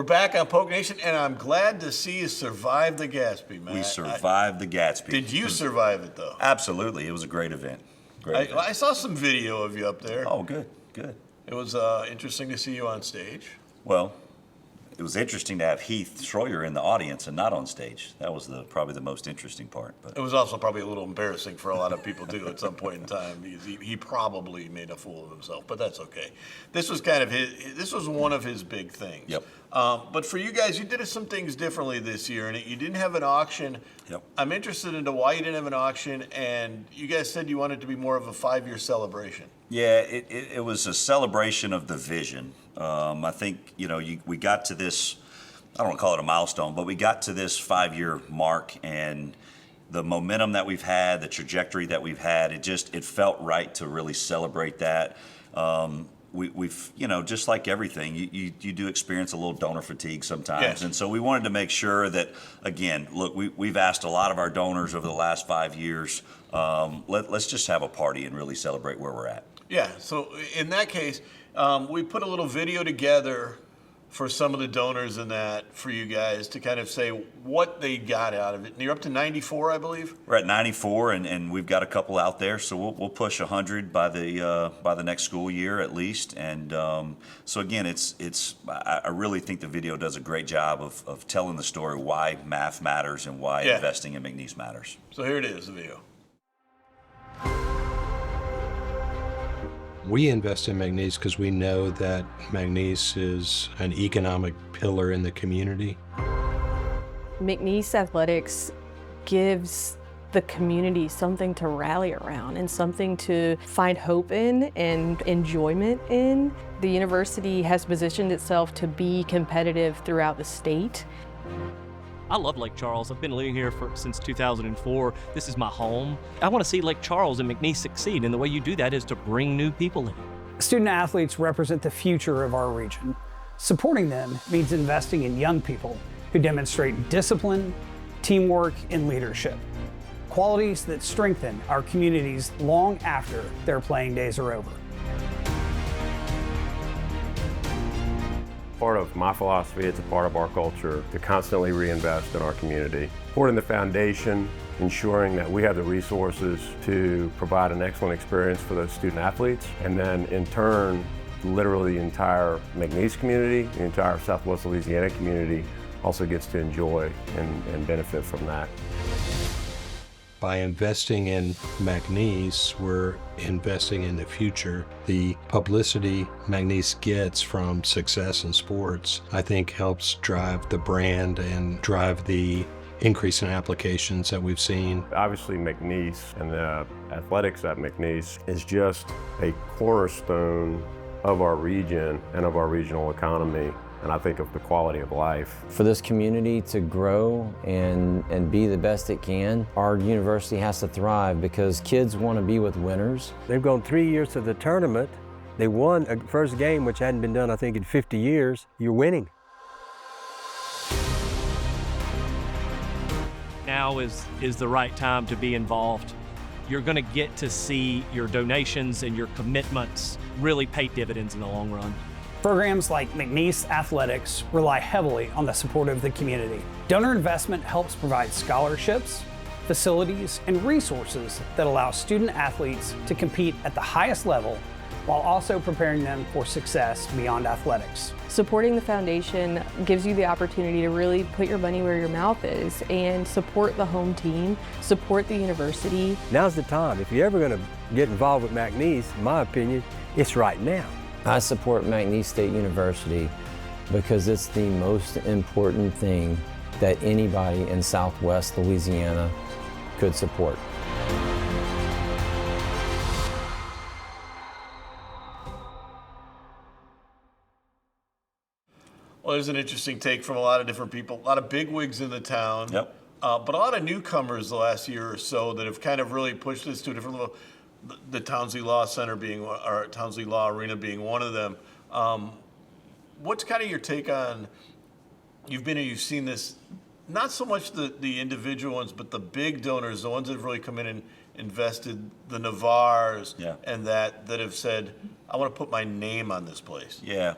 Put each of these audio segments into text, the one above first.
back on Poke Nation, and I'm glad to see you survive the Gatsby, man. We survived the Gatsby. Did you survive it, though? Absolutely. It was a great event. I saw some video of you up there. Oh, good. It was interesting to see you on stage. Well, it was interesting to have Heath Schroyer in the audience and not on stage. That was probably the most interesting part. But it was also probably a little embarrassing for a lot of people too at some point in time. He probably made a fool of himself, but that's okay. This was this was one of his big things. Yep. But for you guys, you did some things differently this year, and you didn't have an auction. Yep. I'm interested into why you didn't have an auction, and you guys said you wanted it to be more of a 5-year celebration. Yeah, it was a celebration of the vision. I think, we got to this, I don't want to call it a milestone, but we got to this 5-year mark, and the momentum that we've had, the trajectory that we've had, it felt right to really celebrate that. We've just like everything, you do experience a little donor fatigue sometimes. Yes. And so we wanted to make sure that, again, look, we've asked a lot of our donors over the last 5 years, let's just have a party and really celebrate where we're at. Yeah, so in that case, we put a little video together for some of the donors in that for you guys to kind of say what they got out of it. And you're up to 94, I believe? We're at 94, and we've got a couple out there, so we'll push 100 by the next school year at least. And so again, I really think the video does a great job of telling the story why math matters and why investing in McNeese matters. So here it is, the video. We invest in McNeese because we know that McNeese is an economic pillar in the community. McNeese Athletics gives the community something to rally around and something to find hope in and enjoyment in. The university has positioned itself to be competitive throughout the state. I love Lake Charles. I've been living here since 2004. This is my home. I want to see Lake Charles and McNeese succeed, and the way you do that is to bring new people in. Student athletes represent the future of our region. Supporting them means investing in young people who demonstrate discipline, teamwork, and leadership. Qualities that strengthen our communities long after their playing days are over. Part of my philosophy, it's a part of our culture to constantly reinvest in our community. Supporting the foundation, ensuring that we have the resources to provide an excellent experience for those student athletes, and then in turn, literally the entire McNeese community, the entire Southwest Louisiana community also gets to enjoy and benefit from that. By investing in McNeese, we're investing in the future. The publicity McNeese gets from success in sports, I think, helps drive the brand and drive the increase in applications that we've seen. Obviously, McNeese and the athletics at McNeese is just a cornerstone of our region and of our regional economy, and I think of the quality of life. For this community to grow and be the best it can, our university has to thrive because kids want to be with winners. They've gone 3 years to the tournament. They won a first game, which hadn't been done, I think, in 50 years. You're winning. Now is the right time to be involved. You're going to get to see your donations and your commitments really pay dividends in the long run. Programs like McNeese Athletics rely heavily on the support of the community. Donor investment helps provide scholarships, facilities, and resources that allow student athletes to compete at the highest level while also preparing them for success beyond athletics. Supporting the foundation gives you the opportunity to really put your money where your mouth is and support the home team, support the university. Now's the time. If you're ever going to get involved with McNeese, in my opinion, it's right now. I support McNeese State University because it's the most important thing that anybody in Southwest Louisiana could support. Well, there's an interesting take from a lot of different people, a lot of bigwigs in the town. Yep. But a lot of newcomers the last year or so that have kind of really pushed this to a different level. The Townsley Law Center being, or Townsley Law Arena being one of them. What's kind of your take on, you've seen this, not so much the individual ones, but the big donors, the ones that have really come in and invested, the Navars, and that have said, I want to put my name on this place. Yeah,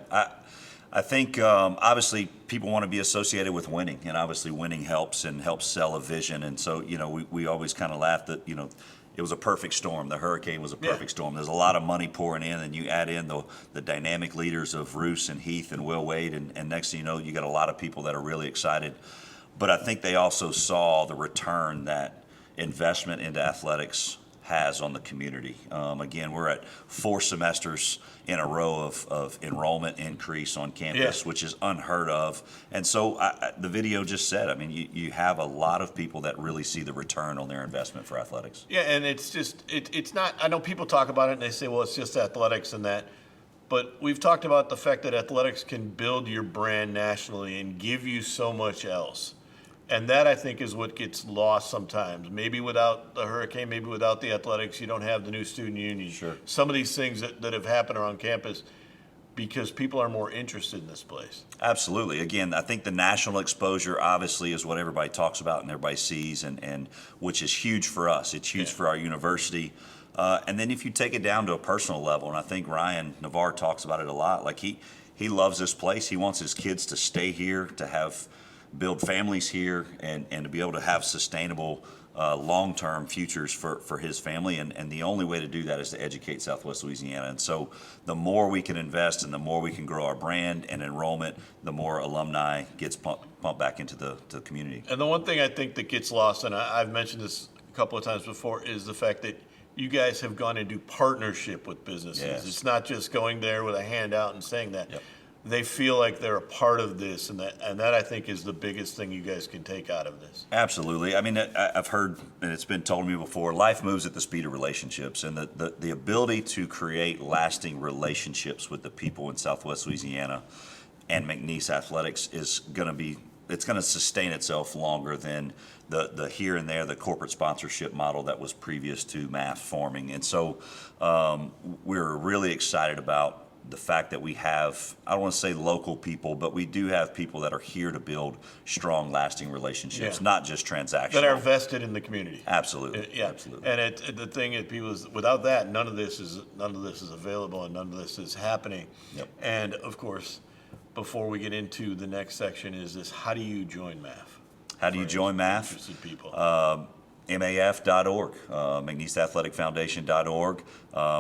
I think obviously people want to be associated with winning, and obviously winning helps and helps sell a vision. And so, we always kind of laugh that, it was a perfect storm. The hurricane was a perfect storm. There's a lot of money pouring in, and you add in the dynamic leaders of Roos and Heath and Will Wade, and next thing you know, you got a lot of people that are really excited. But I think they also saw the return that investment into athletics has on the community. Again, we're at 4 semesters in a row of enrollment increase on campus, which is unheard of. And so the video just said, you have a lot of people that really see the return on their investment for athletics. Yeah, and it's just, it's not, I know people talk about it and they say, well, it's just athletics and that. But we've talked about the fact that athletics can build your brand nationally and give you so much else. And that, I think, is what gets lost sometimes. Maybe without the hurricane, maybe without the athletics, you don't have the new student union. Sure. Some of these things that have happened around campus because people are more interested in this place. Absolutely. Again, I think the national exposure obviously is what everybody talks about and everybody sees, and which is huge for us. It's huge for our university. And then if you take it down to a personal level, and I think Ryan Navarre talks about it a lot, like he loves this place. He wants his kids to stay here, to build families here, and to be able to have sustainable long-term futures for his family. And the only way to do that is to educate Southwest Louisiana. And so the more we can invest and the more we can grow our brand and enrollment, the more alumni gets pumped back into the community. And the one thing I think that gets lost, and I've mentioned this a couple of times before, is the fact that you guys have gone into partnership with businesses. Yes. It's not just going there with a handout and saying that. Yep. They feel like they're a part of this, and that I think is the biggest thing you guys can take out of this. Absolutely. I've heard, and it's been told to me before, life moves at the speed of relationships, and the ability to create lasting relationships with the people in Southwest Louisiana and McNeese athletics is going to sustain itself longer than the here and there, the corporate sponsorship model that was previous to MAF forming. And so we're really excited about the fact that we have, I don't want to say local people, but we do have people that are here to build strong, lasting relationships, not just transactional. That are vested in the community. Absolutely. Yeah. Absolutely. And the thing is, people is, without that, none of this is available and none of this is happening. Yep. And of course, before we get into the next section, is this: how do you join MAF? How do you join MAF? Interested people. MAF.org, McNeese.org.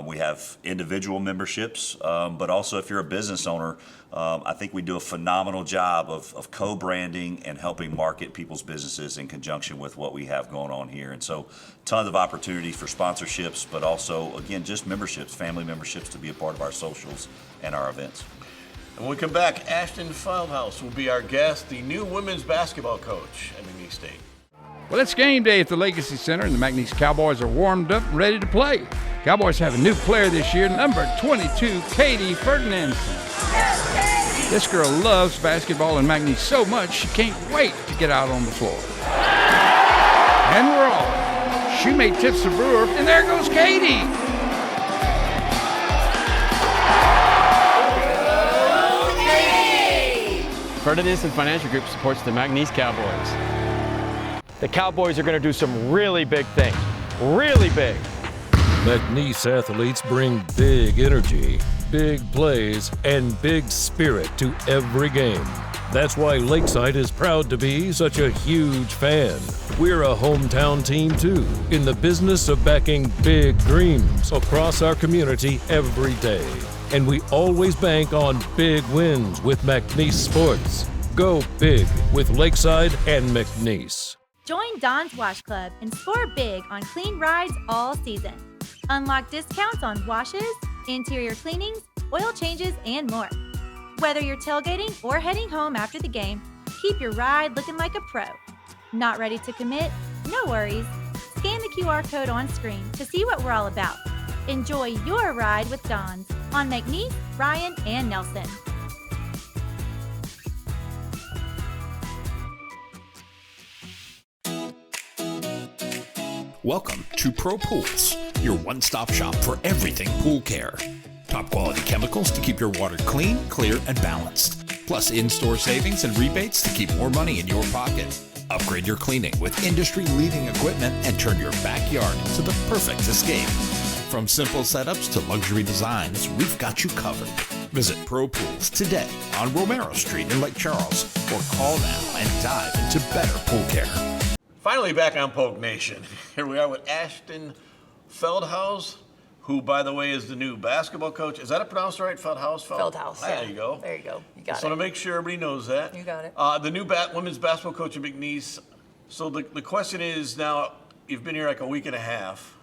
We have individual memberships, but also if you're a business owner, I think we do a phenomenal job of co-branding and helping market people's businesses in conjunction with what we have going on here. And so tons of opportunities for sponsorships, but also, again, just memberships, family memberships to be a part of our socials and our events. And when we come back, Ashton Feldhaus will be our guest, the new women's basketball coach at McNeese State. Well, it's game day at the Legacy Center, and the McNeese Cowboys are warmed up and ready to play. Cowboys have a new player this year, number 22, Katie Ferdinandson. This girl loves basketball and McNeese so much she can't wait to get out on the floor. And we're off. Shoemate tips the brewer, and there goes Katie. Ferdinandson Financial Group supports the McNeese Cowboys. The Cowboys are going to do some really big things. Really big. McNeese athletes bring big energy, big plays, and big spirit to every game. That's why Lakeside is proud to be such a huge fan. We're a hometown team too, in the business of backing big dreams across our community every day. And we always bank on big wins with McNeese Sports. Go big with Lakeside and McNeese. Join Don's Wash Club and score big on clean rides all season. Unlock discounts on washes, interior cleanings, oil changes, and more. Whether you're tailgating or heading home after the game, keep your ride looking like a pro. Not ready to commit? No worries. Scan the QR code on screen to see what we're all about. Enjoy your ride with Don's on McNeese, Ryan, and Nelson. Welcome to Pro Pools, your one-stop shop for everything pool care. Top quality chemicals to keep your water clean, clear, and balanced. Plus in-store savings and rebates to keep more money in your pocket. Upgrade your cleaning with industry-leading equipment and turn your backyard into the perfect escape. From simple setups to luxury designs, we've got you covered. Visit Pro Pools today on Romero Street in Lake Charles, or call now and dive into better pool care. Finally back on Polk Nation. Here we are with Ashton Feldhaus, who, by the way, is the new basketball coach. Is that pronounced right? Feldhaus? Feldhaus. There you go. There you go. You got Just want to make sure everybody knows that. You got it. The new women's basketball coach at McNeese. So the question is now, you've been here like a week and a half.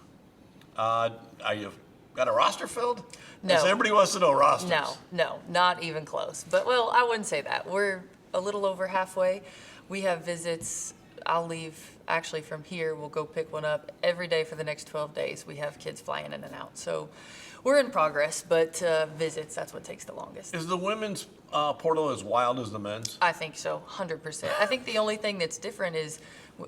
Are you got a roster filled? No. Everybody wants to know rosters. No, not even close. But, well, I wouldn't say that. We're a little over halfway. We have visits. I'll leave actually from here. We'll go pick one up every day for the next 12 days. We have kids flying in and out. So we're in progress, but visits, that's what takes the longest. Is the women's portal as wild as the men's? I think so, 100%. I think the only thing that's different is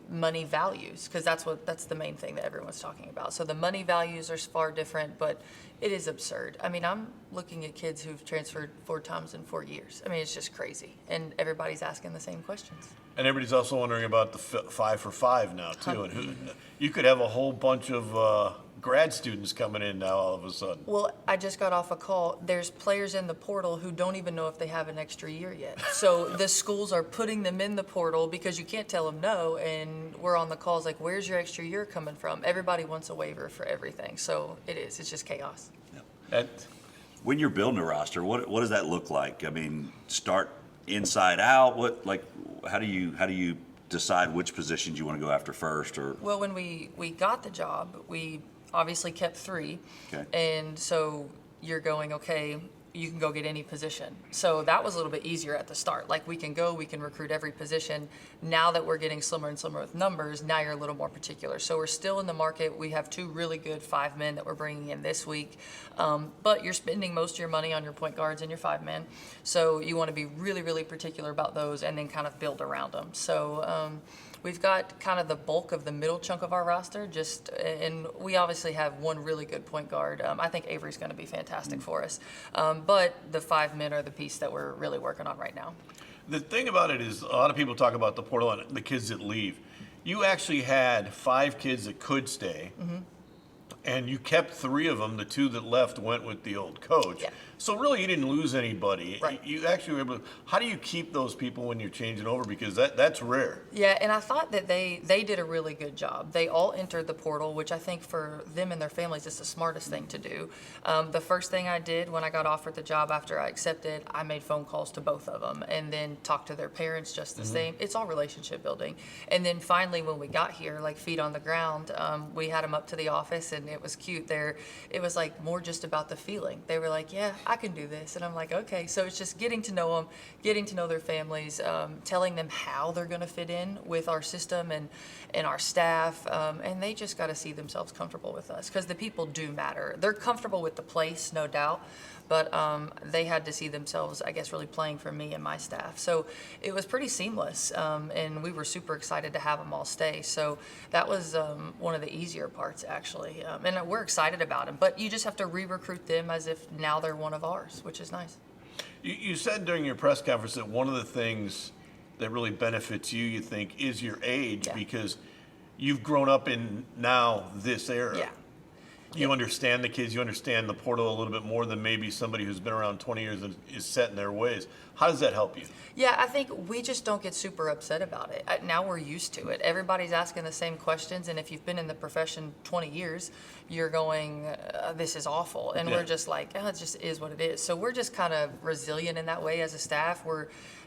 money values, because that's the main thing that everyone's talking about. So the money values are far different, but it is absurd. I mean, I'm looking at kids who've transferred 4 times in 4 years. I mean, it's just crazy, and everybody's asking the same questions. And everybody's also wondering about the 5 for 5 now too, and you could have a whole bunch of grad students coming in now all of a sudden. Well, I just got off a call. There's players in the portal who don't even know if they have an extra year yet. So the schools are putting them in the portal because you can't tell them no, and we're on the calls like, where's your extra year coming from? Everybody wants a waiver for everything, so it's just chaos. When you're building a roster, what does that look like? I mean, start inside out. How do you decide which positions you want to go after first? Or well, when we got the job, we obviously kept 3, okay. And so you're going, okay, you can go get any position. So that was a little bit easier at the start. Like we can recruit every position. Now that we're getting slimmer and slimmer with numbers, now you're a little more particular. So we're still in the market. We have 2 really good 5 men that we're bringing in this week. But you're spending most of your money on your point guards and your 5 men. So you want to be really, really particular about those and then kind of build around them. So we've got kind of the bulk of the middle chunk of our roster, and we obviously have 1 really good point guard. I think Avery's going to be fantastic for us. But the 5 men are the piece that we're really working on right now. The thing about it is, a lot of people talk about the portal and the kids that leave. You actually had 5 kids that could stay, and you kept 3 of them. The 2 that left went with the old coach. Yeah. So really, you didn't lose anybody. Right. You actually were able to. How do you keep those people when you're changing over? Because that's rare. Yeah, and I thought that they did a really good job. They all entered the portal, which I think for them and their families is the smartest thing to do. The first thing I did when I got offered the job after I accepted, I made phone calls to both of them and then talked to their parents just the same. It's all relationship building. And then finally, when we got here, like feet on the ground, we had them up to the office, and it was cute. It was like more just about the feeling. They were like, yeah, I can do this. And I'm like, okay. So it's just getting to know them, getting to know their families, telling them how they're going to fit in with our system and our staff. And they just got to see themselves comfortable with us, because the people do matter. They're comfortable with the place, no doubt. But they had to see themselves, I guess, really playing for me and my staff. So it was pretty seamless, and we were super excited to have them all stay. So that was one of the easier parts, actually. And we're excited about them. But you just have to re-recruit them as if now they're one of ours, which is nice. You said during your press conference that one of the things that really benefits you, you think, is your age, because you've grown up in now this era. Yeah. You understand the kids, you understand the portal a little bit more than maybe somebody who's been around 20 years and is set in their ways. How does that help you? Yeah, I think we just don't get super upset about it. Now we're used to it. Everybody's asking the same questions, and if you've been in the profession 20 years, you're going, this is awful. And we're just like, it just is what it is. So we're just kind of resilient in that way as a staff.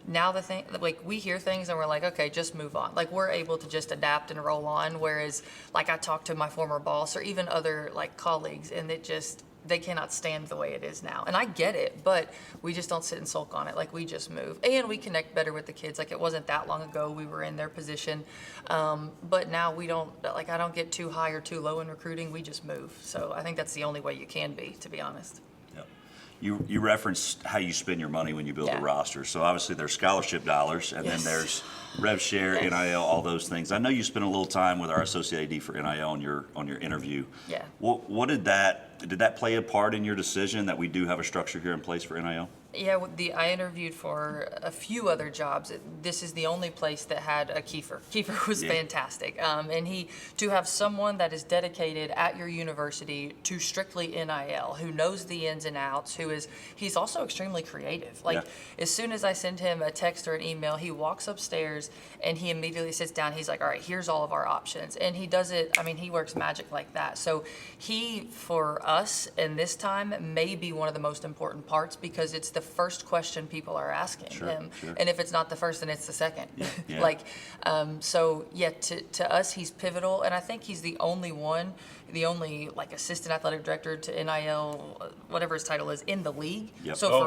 Now the thing, like we hear things and we're like, okay, just move on. Like we're able to just adapt and roll on. Whereas like I talked to my former boss or even other like colleagues, and they cannot stand the way it is now. And I get it, but we just don't sit and sulk on it. Like we just move, and we connect better with the kids. Like it wasn't that long ago we were in their position, but now we don't. Like I don't get too high or too low in recruiting. We just move. So I think that's the only way you can be, to be honest. You referenced how you spend your money when you build a roster. So obviously there's scholarship dollars, and then there's rev share, NIL, all those things. I know you spent a little time with our associate AD for NIL on your interview. Yeah. What did that did that play a part in your decision that we do have a structure here in place for NIL? Yeah, I interviewed for a few other jobs. This is the only place that had a Kiefer. Kiefer was fantastic. And to have someone that is dedicated at your university to strictly NIL, who knows the ins and outs, he's also extremely creative. Like, as soon as I send him a text or an email, he walks upstairs and he immediately sits down. He's like, all right, here's all of our options. And he does it, he works magic like that. So for us, in this time, may be one of the most important parts, because it's the first question people are asking him. Sure. And if it's not the first, then it's the second. Yeah. To us, he's pivotal. And I think he's the only assistant athletic director to NIL, whatever his title is, in the league. Yep. So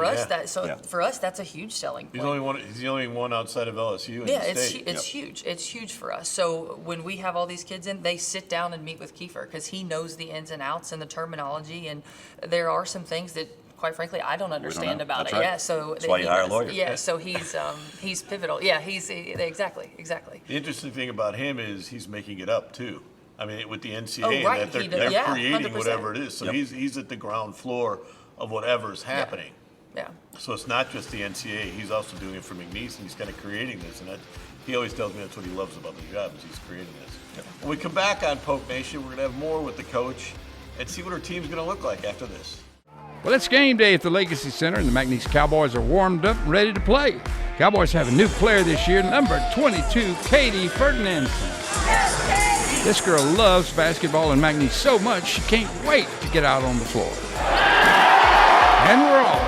for us, that's a huge selling point. He's the only one outside of LSU in the state. It's huge. It's huge for us. So when we have all these kids in, they sit down and meet with Kiefer, because he knows the ins and outs and the terminology. And there are some things that, quite frankly, I don't understand about it. Right. Yeah, so that's why you hire a lawyer. Yeah, so he's pivotal. Yeah, exactly. The interesting thing about him is he's making it up too. With the NCAA, that they're creating 100%. Whatever it is. So he's at the ground floor of whatever's happening. Yeah. So it's not just the NCAA. He's also doing it for McNeese, and he's kind of creating this. And he always tells me that's what he loves about the job, is he's creating this. Yep. When we come back on Poke Nation, we're going to have more with the coach and see what our team's going to look like after this. Well, it's game day at the Legacy Center, and the McNeese Cowboys are warmed up and ready to play. Cowboys have a new player this year, number 22, Katie Ferdinandson. This girl loves basketball and McNeese so much she can't wait to get out on the floor. And we're off.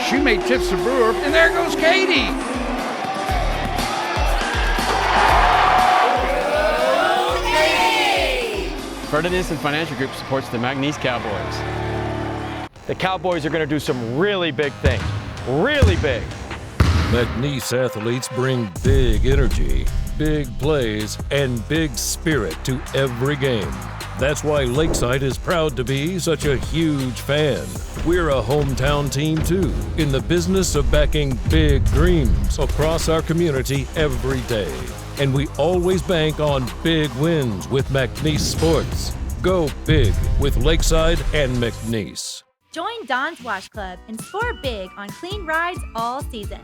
Shoemate tips the brewer, and there goes Katie. Ferdinandson Financial Group supports the McNeese Cowboys. The Cowboys are going to do some really big things. Really big. McNeese athletes bring big energy, big plays, and big spirit to every game. That's why Lakeside is proud to be such a huge fan. We're a hometown team too, in the business of backing big dreams across our community every day. And we always bank on big wins with McNeese Sports. Go big with Lakeside and McNeese. Join Don's Wash Club and score big on clean rides all season.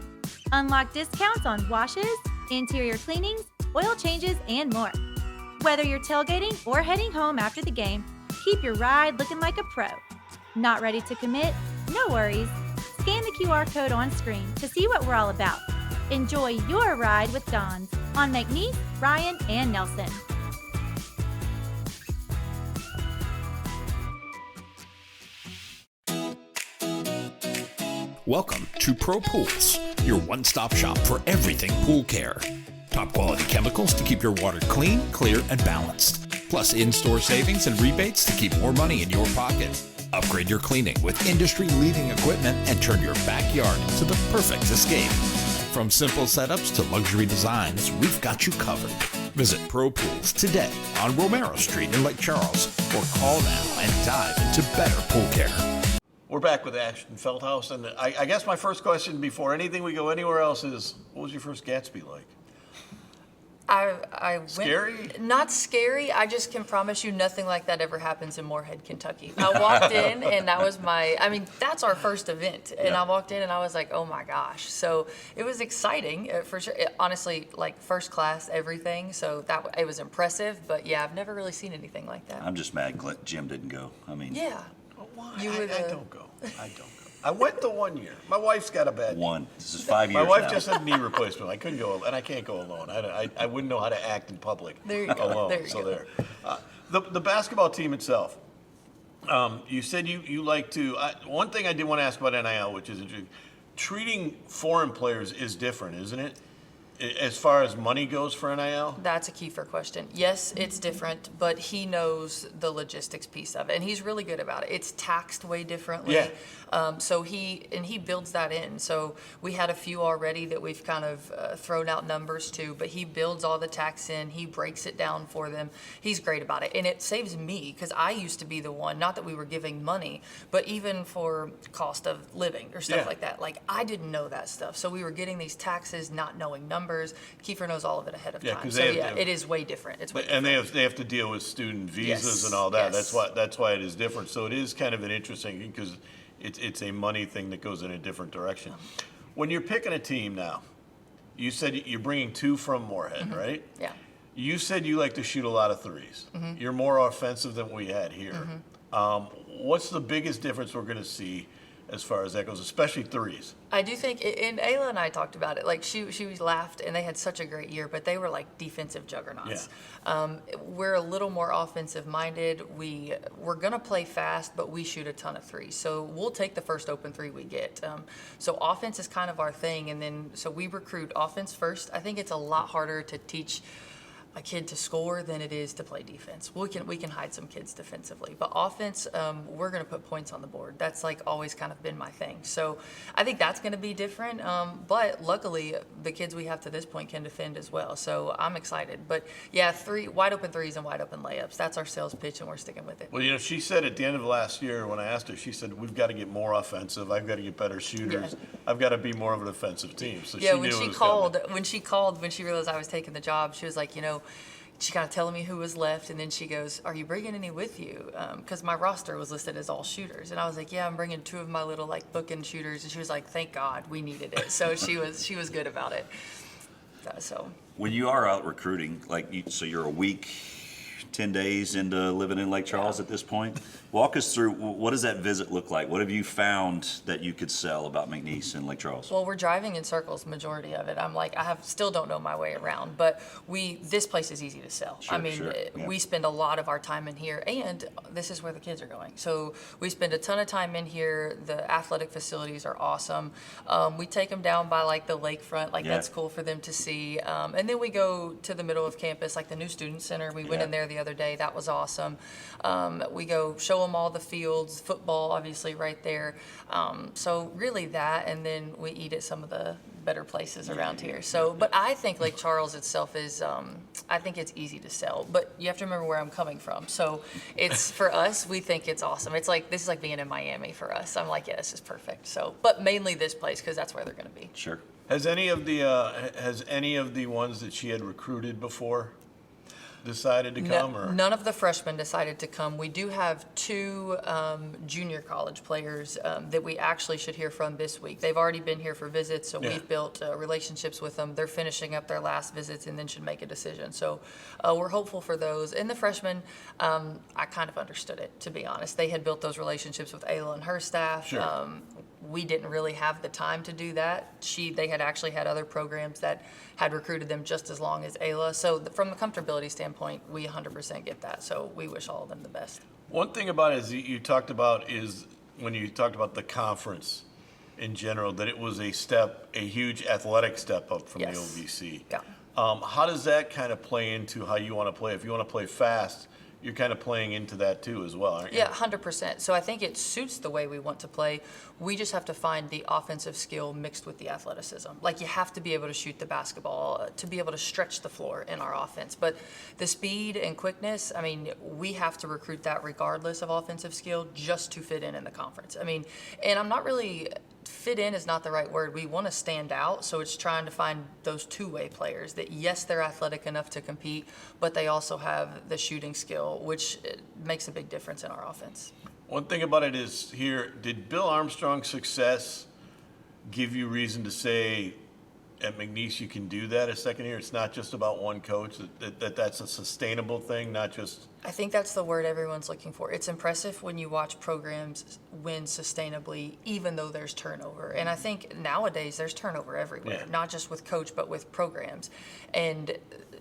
Unlock discounts on washes, interior cleanings, oil changes, and more. Whether you're tailgating or heading home after the game, keep your ride looking like a pro. Not ready to commit? No worries. Scan the QR code on screen to see what we're all about. Enjoy your ride with Don's on McNeese, Ryan, and Nelson. Welcome to Pro Pools, your one-stop shop for everything pool care. Top quality chemicals to keep your water clean, clear, and balanced. Plus in-store savings and rebates to keep more money in your pocket. Upgrade your cleaning with industry-leading equipment and turn your backyard into the perfect escape. From simple setups to luxury designs, we've got you covered. Visit Pro Pools today on Romero Street in Lake Charles, or call now and dive into better pool care. We're back with Ashton Feldhaus, and I guess my first question before anything we go anywhere else is, what was your first Gatsby like? I went, scary? Not scary. I just can promise you nothing like that ever happens in Moorhead, Kentucky. I walked in and that was that's our first event. And I walked in and I was like, oh my gosh. So it was exciting for sure. Honestly, like first class, everything. So it was impressive. But yeah, I've never really seen anything like that. I'm just mad Jim didn't go. Yeah. Why? I don't go. I went the 1 year. My wife's got a bad knee. This is 5 years My wife now. just had knee replacement. I couldn't go, and I can't go alone. I wouldn't know how to act in public there you go. alone. There you go. The basketball team itself, you said you like to, one thing I did want to ask about NIL, which is interesting, treating foreign players is different, isn't it? As far as money goes for NIL? That's a Kiefer question. Yes, it's different, but he knows the logistics piece of it, and he's really good about it. It's taxed way differently. Yeah. So he builds that in. So we had a few already that we've kind of thrown out numbers to, but he builds all the tax in. He breaks it down for them. He's great about it, and it saves me because I used to be the one. Not that we were giving money, but even for cost of living or stuff like that. Like I didn't know that stuff, so we were getting these taxes, not knowing numbers. numbers. Kiefer knows all of it ahead of Yeah, time. 'cause So they have to- it is way different. It's way And different. they have to deal with student visas Yes, and all that. yes. That's why it is different. So it is kind of an interesting, because it's a money thing that goes in a different direction. When you're picking a team now, you said you're bringing 2 from Moorhead, right? Yeah. You said you like to shoot a lot of threes. You're more offensive than we had here. What's the biggest difference we're going to see as far as that goes, especially threes? I do think, and Ayla and I talked about it, like she laughed, and they had such a great year, but they were like defensive juggernauts. We're a little more offensive minded. We're going to play fast, but we shoot a ton of threes. So we'll take the first open 3 we get. So offense is kind of our thing, and then so we recruit offense first. I think it's a lot harder to teach a kid to score than it is to play defense. We can hide some kids defensively, but offense, we're going to put points on the board. That's like always kind of been my thing. So I think that's going to be different. But luckily, the kids we have to this point can defend as well. So I'm excited. But yeah, 3 wide open threes and wide open layups. That's our sales pitch, and we're sticking with it. Well, she said at the end of last year when I asked her, she said, we've got to get more offensive. I've got to get better shooters. I've got to be more of an offensive team. So Yeah, she knew it was coming. when she realized I was taking the job, she was like, she kind of telling me who was left, and then she goes, "Are you bringing any with you?" Because my roster was listed as all shooters, and I was like, "Yeah, I'm bringing 2 of my little like bookend shooters." And she was like, "Thank God, we needed it." So she was good about it. So When you are out recruiting, so you're a week, 10 days into living in Lake Charles at this point. Walk us through, what does that visit look like? What have you found that you could sell about McNeese and Lake Charles? Well, we're driving in circles, majority of it. I'm like, still don't know my way around, but this place is easy to sell. Sure, I mean, sure, yeah. we spend a lot of our time in here, and this is where the kids are going. So we spend a ton of time in here. The athletic facilities are awesome. We take them down by like the lakefront, that's cool for them to see. And then we go to the middle of campus, like the new student center. We went in there the other day. That was awesome. We go show them all the fields, football obviously right there. So really that, and then we eat at some of the better places around here. So, but I think Lake Charles itself is, I think it's easy to sell, but you have to remember where I'm coming from. So it's, for us, we think it's awesome. It's like, this is like being in Miami for us. I'm like, yeah, this is perfect. So, but mainly this place, because that's where they're going to be. Sure. Has any of the ones that she had recruited before decided to come? Or None of the freshmen decided to come. We do have 2 junior college players that we actually should hear from this week. They've already been here for visits, so we've built relationships with them. They're finishing up their last visits and then should make a decision. So we're hopeful for those. And the freshmen, I kind of understood it, to be honest. They had built those relationships with Ayla and her staff. Sure. We didn't really have the time to do that. They had actually had other programs that had recruited them just as long as Ayla. So from the comfortability standpoint, we 100% get that. So we wish all of them the best. one thing about it is you talked about is when you talked about the conference in general, that it was a huge athletic step up from the OVC. Yeah. How does that kind of play into how you want to play? If you want to play fast, you're kind of playing into that too as well, aren't you? Yeah, 100%. So I think it suits the way we want to play. We just have to find the offensive skill mixed with the athleticism. Like, you have to be able to shoot the basketball, to be able to stretch the floor in our offense. But the speed and quickness, I mean, we have to recruit that regardless of offensive skill just to fit in the conference. I mean, and I'm not really... fit in is not the right word. We want to stand out, so it's trying to find those two-way players that, yes, they're athletic enough to compete, but they also have the shooting skill, which makes a big difference in our offense. One thing about it is here, did Bill Armstrong's success give you reason to say at McNeese you can do that a second year? It's not just about one coach, that's a sustainable thing, not just... I think that's the word everyone's looking for. It's impressive when you watch programs win sustainably, even though there's turnover. And I think nowadays there's turnover everywhere, not just with coach, but with programs. And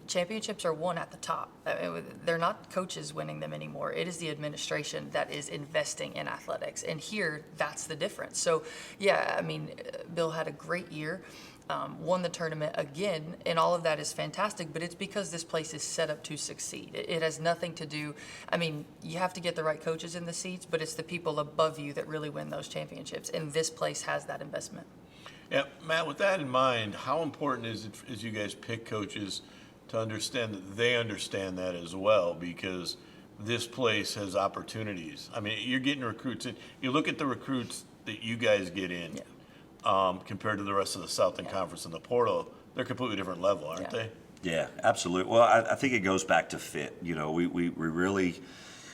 championships are won at the top. I mean, they're not coaches winning them anymore. It is the administration that is investing in athletics. And here, that's the difference. So, yeah, I mean, Bill had a great year. Won the tournament again, and all of that is fantastic, but it's because this place is set up to succeed. It has nothing to do, I mean, you have to get the right coaches in the seats, but it's the people above you that really win those championships, and this place has that investment. Yeah, Matt, with that in mind, how important is it as you guys pick coaches to understand that they understand that as well, because this place has opportunities. I mean, you're getting recruits in. You look at the recruits that you guys get in. Compared to the rest of the Southern Conference and the portal, they're a completely different level, aren't they? Yeah, absolutely. Well, I think it goes back to fit. You know, we really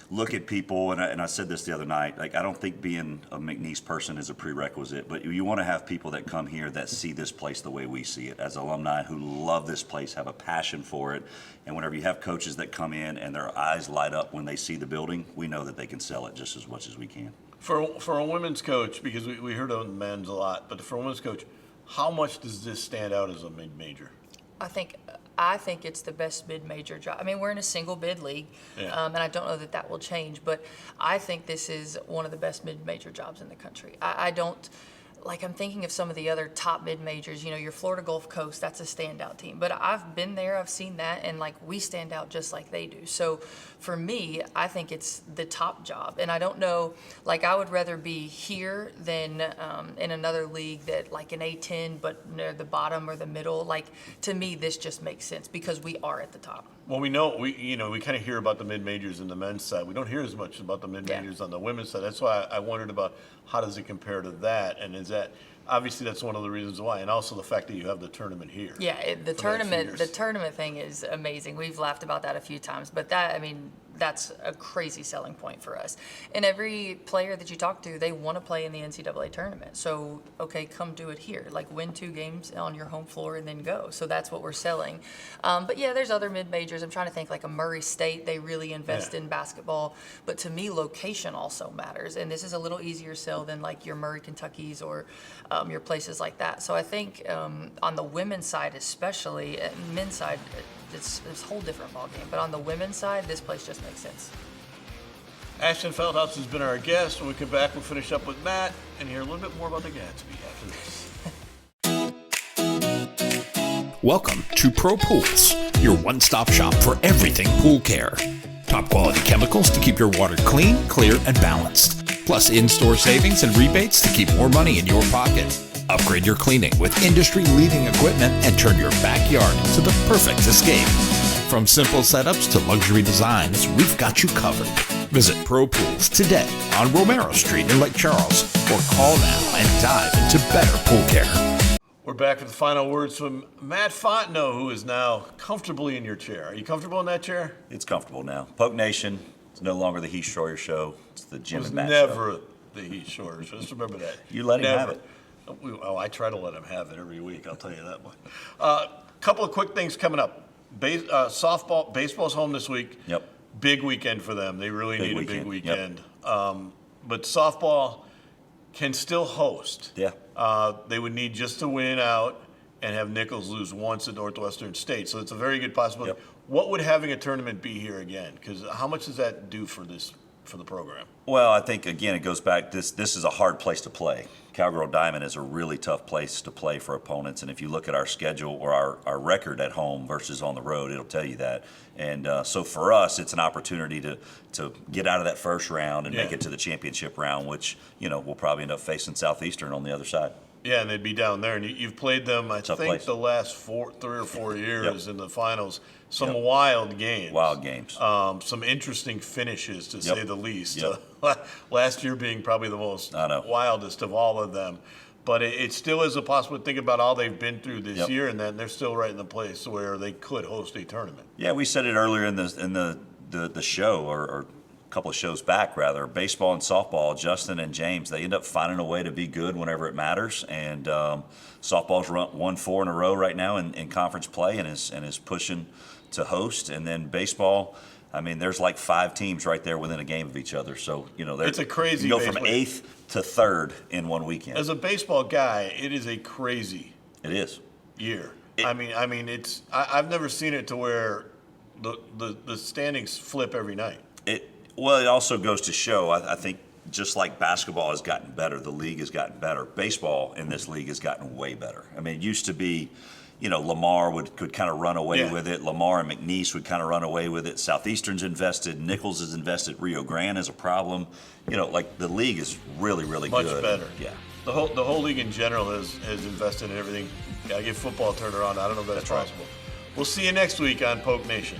look at people, and I said this the other night, like I don't think being a McNeese person is a prerequisite, but you want to have people that come here that see this place the way we see it, as alumni who love this place, have a passion for it, and whenever you have coaches that come in and their eyes light up when they see the building, we know that they can sell it just as much as we can. For a women's coach, because we heard on men's a lot, but for a women's coach, how much does this stand out as a mid-major? I think it's the best mid-major job. I mean, we're in a single bid league, and I don't know that will change, but I think this is one of the best mid-major jobs in the country. I don't, like I'm thinking of some of the other top mid-majors, you know, your Florida Gulf Coast, that's a standout team. But I've been there, I've seen that, and like we stand out just like they do. So for me, I think it's the top job. And I don't know, like I would rather be here than in another league that like an A10, but near the bottom or the middle. Like to me, this just makes sense because we are at the top. Well, we kind of hear about the mid-majors in the men's side. We don't hear as much about the mid-majors on the women's side. That's why I wondered about how does it compare to that, and is that obviously that's one of the reasons why, and also the fact that you have the tournament here. Yeah, the tournament thing is amazing. We've laughed about that a few times, but that's a crazy selling point for us. And every player that you talk to, they want to play in the NCAA tournament. So, okay, come do it here. Like win 2 games on your home floor and then go. So that's what we're selling. But yeah, there's other mid-majors. I'm trying to think like a Murray State. They really invest in basketball. But to me, location also matters. And this is a little easier sell than like your Murray Kentuckys or your places like that. So I think on the women's side especially, men's side, it's a whole different ballgame. But on the women's side, this place just makes sense. Ashton Feldhaus has been our guest. When we come back, we'll finish up with Matt and hear a little bit more about the Gatsby after this. Welcome to Pro Pools, your one-stop shop for everything pool care. Top quality chemicals to keep your water clean, clear, and balanced. Plus in-store savings and rebates to keep more money in your pocket. Upgrade your cleaning with industry-leading equipment and turn your backyard into the perfect escape. From simple setups to luxury designs, we've got you covered. Visit Pro Pools today on Romero Street in Lake Charles, or call now and dive into better pool care. We're back with the final words from Matt Fontenot, who is now comfortably in your chair. Are you comfortable in that chair? It's comfortable now. Poke Nation, it's no longer the Heath Schroyer show. It's the Jim and Matt never show. The Heath Schroyer show. Just remember that. You let him have it. Oh, I try to let him have it every week, I'll tell you that one. Couple of quick things coming up. Softball, baseball's home this week. Yep. Big weekend for them. They really need a big weekend. Yep. But softball can still host. Yeah. They would need just to win out and have Nichols lose once at Northwestern State. So it's a very good possibility. Yep. What would having a tournament be here again? Because how much does that do for the program? Well, I think, again, it goes back, this is a hard place to play. Cowgirl Diamond is a really tough place to play for opponents, and if you look at our schedule or our record at home versus on the road, it'll tell you that. And so for us, it's an opportunity to get out of that first round and make it to the championship round, which, we'll probably end up facing Southeastern on the other side. Yeah, and they'd be down there, and you've played them, I think, the last 3 or 4 years in the finals. Some wild games. Wild games. Some interesting finishes, to say the least. Last year being probably the most wildest of all of them. But it still is a possibility. Think about all they've been through this year, and then they're still right in the place where they could host a tournament. Yeah, we said it earlier in the show, or a couple of shows back, rather. Baseball and softball, Justin and James, they end up finding a way to be good whenever it matters. And softball's won 4 in a row right now in conference play and is pushing to host. And then baseball, I mean, there's like 5 teams right there within a game of each other. So, it's a crazy you go from 8th to 3rd in one weekend. As a baseball guy, it is a crazy year. I've never seen it to where the standings flip every night. Well, it also goes to show, I think, just like basketball has gotten better, the league has gotten better. Baseball in this league has gotten way better. I mean, it used to be, Lamar could kind of run away with it. Lamar and McNeese would kind of run away with it. Southeastern's invested. Nichols is invested. Rio Grande is a problem. The league is really, really good. Much better. Yeah. The whole league in general has invested in everything. Got to get football turned around. I don't know if that's possible. We'll see you next week on Poke Nation.